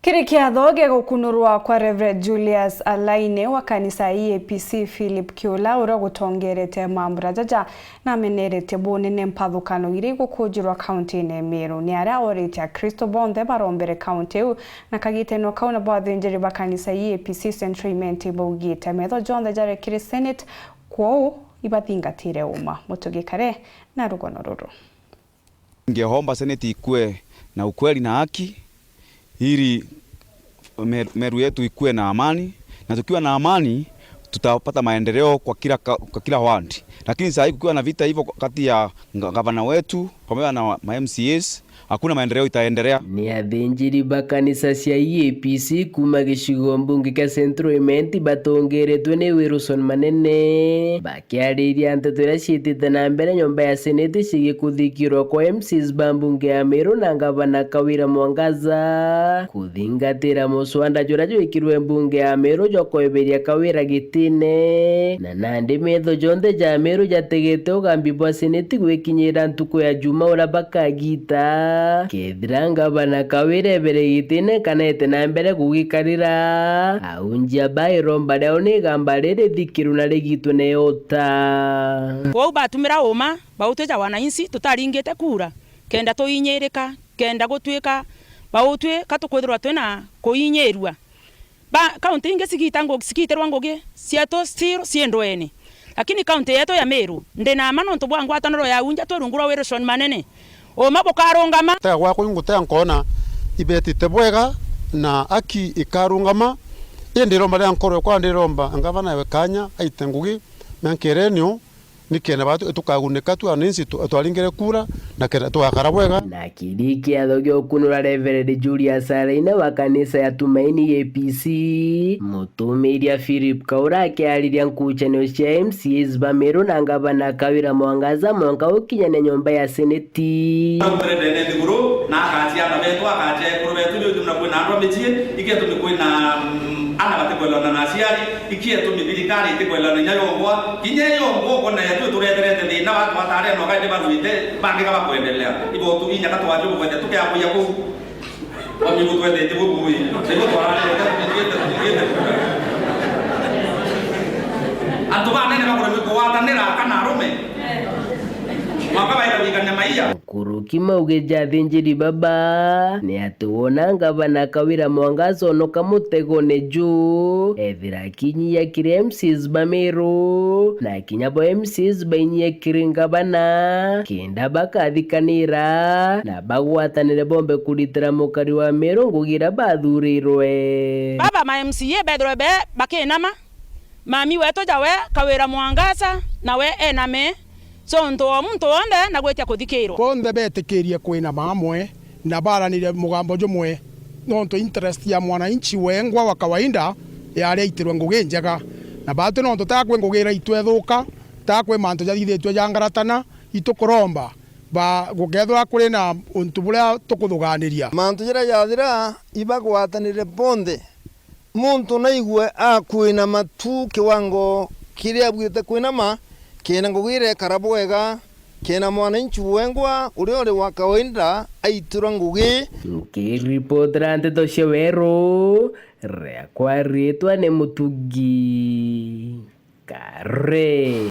Kirikiatho gegukunurwa kwa Reverend Julius Alaine wa kanisa EAPC Philip Kiula uria gutongerete mambura jaja na menerete bunene mpathukano iri gukujirwa county-ini Meru ni aria orite Kristo bonthe barombere county na kagiteno kauna bathinjiri ba kanisa EAPC Central baugite metho jonthe jarekire Senate kwao ibathingatire uma mutugikare na rugono ruru. Ningehomba Senate ikue na ukweli na haki ili Meru yetu ikue na amani, na tukiwa na amani tutapata maendeleo kwa kila ward. Lakini sasa kukiwa na vita hivyo kati ya gavana wetu pamoja na MCAs, hakuna maendeleo itaendelea. Ni athinjiri ba kanisa cia EAPC kuma gicigo mbunge ka Central batongeretwe ni Wilson Manene bakiariria nteto iria ciitite na mbere nyumba ya Senate cigikuthikirwo kwa MCs ba mbunge ya Meru na gavana Kawira Mwangaza kuthingatira muswanda juria jwikirwe mbunge ya Meru jokoeberia Kawira gitine na nandi metho jonthe ja Meru jategete ugambi bwa Senate gwikinyira ntuku ya Juma ura bakagita kethira bana Kawira bere gitine kanete na mbere gugikarira aunjia bairomba leo ni gamba riri thikiru na rigitwe ne ota kwau batumira uma bautweja wananchi tutaringite kura kenda tuinyirika kenda gutwika bautwe katukwithirwa twina kuinyirwa ba county inge sigitirwa ngugi ciato still ciendweni lakini county yetu ya Meru ndina manonto bwa ngwataniro ya unja twerungurwa Wilson Manene o mabukarungama ta gwako ngutea nkona ibetite bwega na aki ikarungama indiromba ya nkoro kwa ndiromba ngavana we kanya aitengugi mankerenyo nikena batu tukaguneka tu aninsi twaringere kura na kera twakara bwega na kirikiatho gyokunura Reverend Julius Alaine wa kanisa ya Tumaini EAPC mutumiria Philip Kaura akiariria nkuchanio cia MCs ba Meru na gavana Kawira Mwangaza mwanka ukinyane nyumba ya Senate president nguru na akatia na betu akaje kuru betu ndio tunakuna ndo mejie ikiatu mikoina ana batekwela na asiari ikiatu mibirikari itekwela na nyayongwa kinyeyongwa kona yetu tureterete thina watu watare no kaide baruite bandika bakuendelea ibo tu inya katwaje kwende tuke akuya ku wami mutwende tibu bui sebo twarale tukete atubane ne bakore ko watanira kana rume kuruki mauge jathinjiri baba ni atuona gavana Kawira Mwangaza onoka mutegone juu ethira kinyia kire MCs ba Meru na kinya bo MCs bainyia kire gavana kenda bakathikanira na bagwatanire bombe kuritira mukari wa Meru ngugira bathurirwe baba ma MCA bedrobe bakenama mami weto jawe Kawira Mwangaza nawe ename so muntu onde na gwetia kuthikirwo bonthe betikirie kwina mamwe na baranire mugambo jumwe nonto interest ya mwananchi wengwa wa kawaida yaria itirwe ngugi njega na batu nonto takwe ngugira itwethuka takwe manto jathithitwe jangaratana itukuromba ba gukethwa kuri na untu buria tukuthuganiria manto jira yathira ibagwatanire bonthe muntu naigwe akwina matu kiwango kiria bwite kwinama kena ngugire karabwega kena mwananchi wengwa uri wa kawaida aitura ngugi kiripotera nteto cia Weru ria kwa ritwa ni Mutugi Kare.